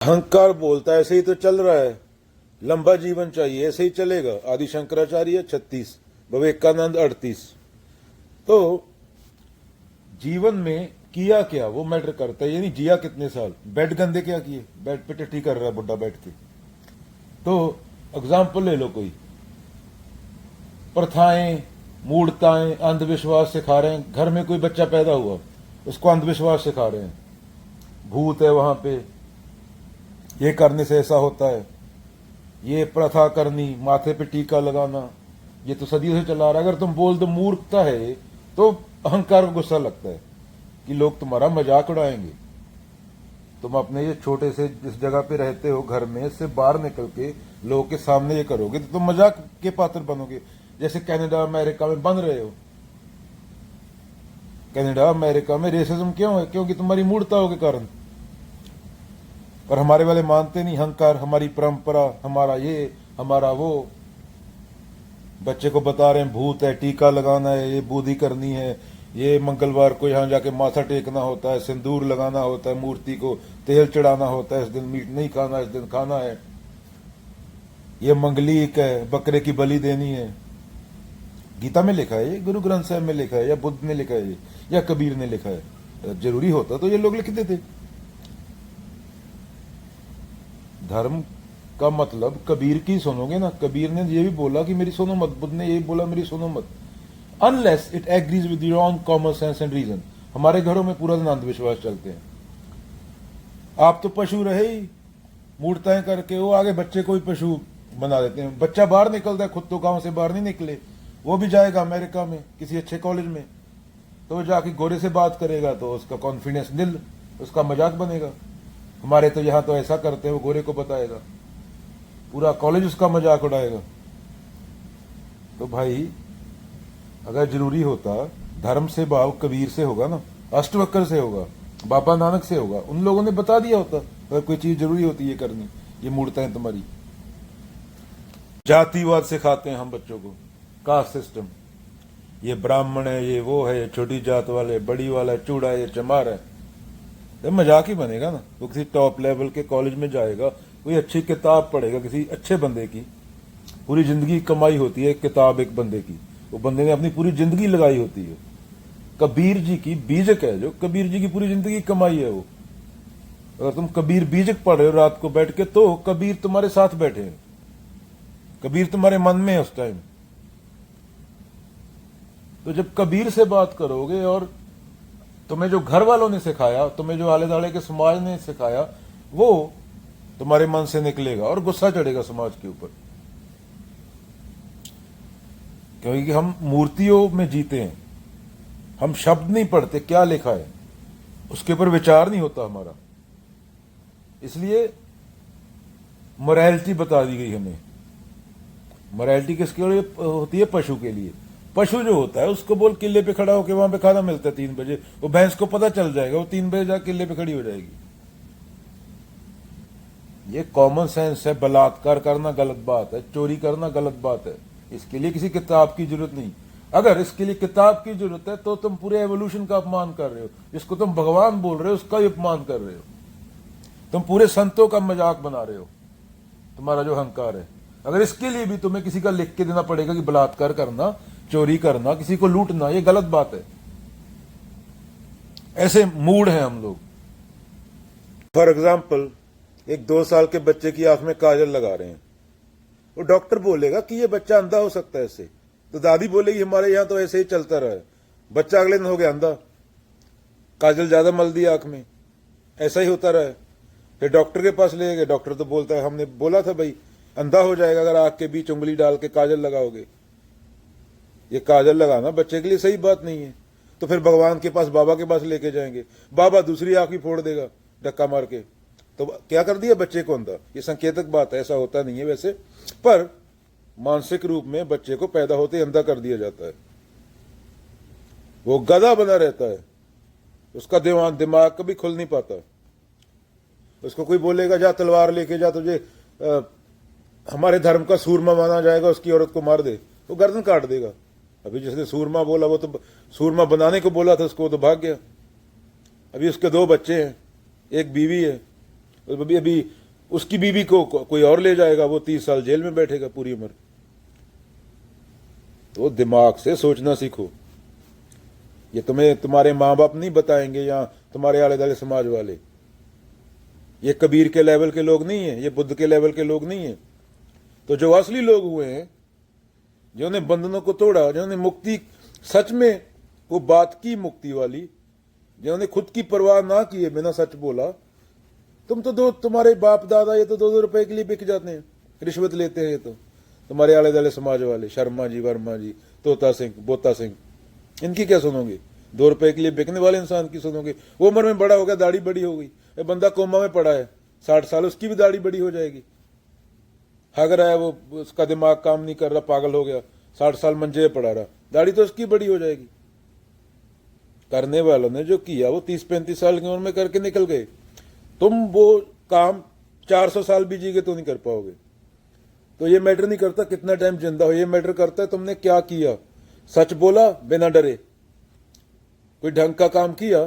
अहंकार बोलता है ऐसे ही तो चल रहा है, लंबा जीवन चाहिए, ऐसे ही चलेगा। आदि शंकराचार्य 36, विवेकानंद 38। तो जीवन में किया क्या वो मैटर करता है, यानी जिया कितने साल, बेड गंदे क्या किए, बेड पे टट्टी कर रहा है बुढ़ा बैठ के। तो एग्जाम्पल ले लो, कोई प्रथाएं, मूढ़ताएं, अंधविश्वास सिखा रहे हैं। घर में कोई बच्चा पैदा हुआ, उसको अंधविश्वास सिखा रहे हैं, भूत है वहां पे, ये करने से ऐसा होता है, ये प्रथा करनी, माथे पे टीका लगाना, ये तो सदियों से चला रहा है। अगर तुम बोल दो मूर्खता है तो अहंकार को गुस्सा लगता है कि लोग तुम्हारा मजाक उड़ाएंगे। तुम अपने ये छोटे से जिस जगह पे रहते हो घर में से बाहर निकल के लोगों के सामने ये करोगे तो तुम मजाक के पात्र बनोगे, जैसे कनाडा अमेरिका में बन रहे हो। कनाडा अमेरिका में रेसिज्म क्यों है? क्योंकि तुम्हारी मूर्खताओं के कारण। और हमारे वाले मानते नहीं, अहंकार, हमारी परंपरा, हमारा ये, हमारा वो। बच्चे को बता रहे हैं भूत है, टीका लगाना है, ये बूदी करनी है, ये मंगलवार को यहां जाके माथा टेकना होता है, सिंदूर लगाना होता है, मूर्ति को तेल चढ़ाना होता है, इस दिन मीट नहीं खाना, इस दिन खाना है, ये मंगलीक है, बकरे की बलि देनी है। गीता में लिखा है, ये गुरु ग्रंथ साहब में लिखा है, या बुद्ध ने लिखा है, या कबीर ने लिखा है। जरूरी होता तो ये लोग लिखते थे। धर्म का मतलब कबीर की सुनोगे ना, कबीर ने ये भी बोला कि मेरी सुनो मत, बुद्ध ने ये बोला मेरी सुनो मत, unless it agrees with your own common sense and reason. हमारे घरों में पूरा दिन अंधविश्वास चलते हैं। आप तो पशु रहे ही, मूर्ताएं करके वो आगे बच्चे को ही पशु बना देते हैं। बच्चा बाहर निकलता है, खुद तो गांव से बाहर नहीं निकले, वो भी जाएगा अमेरिका में किसी अच्छे कॉलेज में, तो वो जाके गोरे से बात करेगा तो उसका कॉन्फिडेंस नील, उसका मजाक बनेगा। हमारे तो यहां तो ऐसा करते हैं, वो गोरे को बताएगा, पूरा कॉलेज उसका मजाक उड़ाएगा। तो भाई अगर जरूरी होता, धर्म से भाव कबीर से होगा ना, अष्टवक्र से होगा, बाबा नानक से होगा, उन लोगों ने बता दिया होता अगर कोई चीज जरूरी होती है करनी। ये मूर्ता है तुम्हारी। जातिवाद सिखाते हैं हम बच्चों को, कास्ट सिस्टम, ये ब्राह्मण है, ये वो है, छोटी जात वाले, बड़ी वाला चूड़ा, ये चमार है। तो मजाक ही बनेगा ना। वो किसी टॉप लेवल के कॉलेज में जाएगा, कोई अच्छी किताब पढ़ेगा किसी अच्छे बंदे की, पूरी जिंदगी कमाई होती है एक किताब एक बंदे की, वो बंदे ने अपनी पूरी जिंदगी लगाई होती है। कबीर जी की बीजक है जो, कबीर जी की पूरी जिंदगी कमाई है वो। अगर तुम कबीर बीजक पढ़ रहे हो रात को बैठ के, तो कबीर तुम्हारे साथ बैठे हैं, कबीर तुम्हारे मन में है उस टाइम। तो जब कबीर से बात करोगे, और तुम्हें जो घर वालों ने सिखाया, तुम्हें जो आले दाले के समाज ने सिखाया, वो तुम्हारे मन से निकलेगा और गुस्सा चढ़ेगा समाज के ऊपर। क्योंकि हम मूर्तियों में जीते हैं, हम शब्द नहीं पढ़ते क्या लिखा है, उसके ऊपर विचार नहीं होता हमारा। इसलिए मोरालिटी बता दी गई हमें। मोरालिटी किसके लिए होती है? पशु के लिए। पशु जो होता है उसको बोल किले पे खड़ा होकर, वहां पे खाना मिलता है 3 बजे, वो भैंस को पता चल जाएगा, वो 3 बजे जाकर किले पे खड़ी हो जाएगी। ये कॉमन सेंस है। बलात्कार करना गलत बात है, चोरी करना गलत बात है, इसके लिए किसी किताब की जरूरत नहीं। अगर इसके लिए किताब की जरूरत है तो तुम पूरे एवोल्यूशन का अपमान कर रहे हो, जिसको तुम भगवान बोल रहे हो उसका ही अपमान कर रहे हो, तुम पूरे संतों का मजाक बना रहे हो, तुम्हारा जो अहंकार है। अगर इसके लिए भी तुम्हें किसी का लिख के देना पड़ेगा कि बलात्कार करना, चोरी करना, किसी को लूटना, ये गलत बात है। ऐसे मूड हैं हम लोग। फॉर एग्जाम्पल, एक 2 साल के बच्चे की आंख में काजल लगा रहे हैं, वो डॉक्टर बोलेगा कि ये बच्चा अंधा हो सकता है इससे, तो दादी बोलेगी हमारे यहां तो ऐसे ही चलता रहा है, बच्चा अगले दिन हो गया अंधा, काजल ज्यादा मल दी आंख में, ऐसा ही होता रहा है। फिर डॉक्टर के पास ले गए, डॉक्टर तो बोलता है हमने बोला था भाई अंधा हो जाएगा अगर आंख के बीच उंगली डाल के काजल लगाओगे, ये काजल लगाना बच्चे के लिए सही बात नहीं है। तो फिर भगवान के पास, बाबा के पास लेके जाएंगे, बाबा दूसरी आंख भी फोड़ देगा धक्का मार के, तो क्या कर दिया बच्चे को अंधा। ये संकेतक बात है, ऐसा होता नहीं है वैसे, पर मानसिक रूप में बच्चे को पैदा होते ही अंधा कर दिया जाता है। वो गधा बना रहता है, उसका दिमाग कभी खुल नहीं पाता। उसको कोई बोलेगा जा तलवार लेके जा, तुझे हमारे धर्म का सूरमा माना जाएगा, उसकी औरत को मार दे, वो गर्दन काट देगा। अभी जिसने सूरमा बोला वो तो सूरमा बनाने को बोला था उसको, तो भाग गया। अभी उसके 2 बच्चे हैं, एक बीवी है, अभी अभी उसकी बीवी को कोई और ले जाएगा, वो 30 साल जेल में बैठेगा पूरी उम्र। तो दिमाग से सोचना सीखो। ये तुम्हें तुम्हारे माँ बाप नहीं बताएंगे या तुम्हारे आले दुआले समाज वाले। ये कबीर के लेवल के लोग नहीं है, ये बुद्ध के लेवल के लोग नहीं है। तो जो असली लोग हुए हैं, जिन्होंने बंधनों को तोड़ा, जिन्होंने मुक्ति सच में वो बात की मुक्ति वाली, जिन्होंने खुद की परवाह ना किए बिना सच बोला, तुम तो तुम्हारे बाप दादा ये तो 2-2 रुपए के लिए बिक जाते हैं, रिश्वत लेते हैं। ये तो तुम्हारे आले दुआले समाज वाले, शर्मा जी, वर्मा जी, तोता सिंह, बोता सिंह, इनकी क्या सुनोगे? 2 रुपए के लिए बिकने वाले इंसान की सुनोगे? वो उम्र में बड़ा हो गया, दाढ़ी बड़ी हो गई, ये बंदा कोमा में पड़ा है 60 साल, उसकी भी दाढ़ी बड़ी हो जाएगी। हग रहा है वो, उसका दिमाग काम नहीं कर रहा, पागल हो गया, 60 साल मंजे में पड़ा रहा, दाढ़ी तो उसकी बड़ी हो जाएगी। करने वालों ने जो किया वो 30-35 साल की उम्र में करके निकल गए। तुम वो काम 400 साल भी जीगे तो नहीं कर पाओगे। तो ये मैटर नहीं करता कितना टाइम जिंदा हो, ये मैटर करता है तुमने क्या किया। सच बोला बिना डरे, कोई ढंग का काम किया,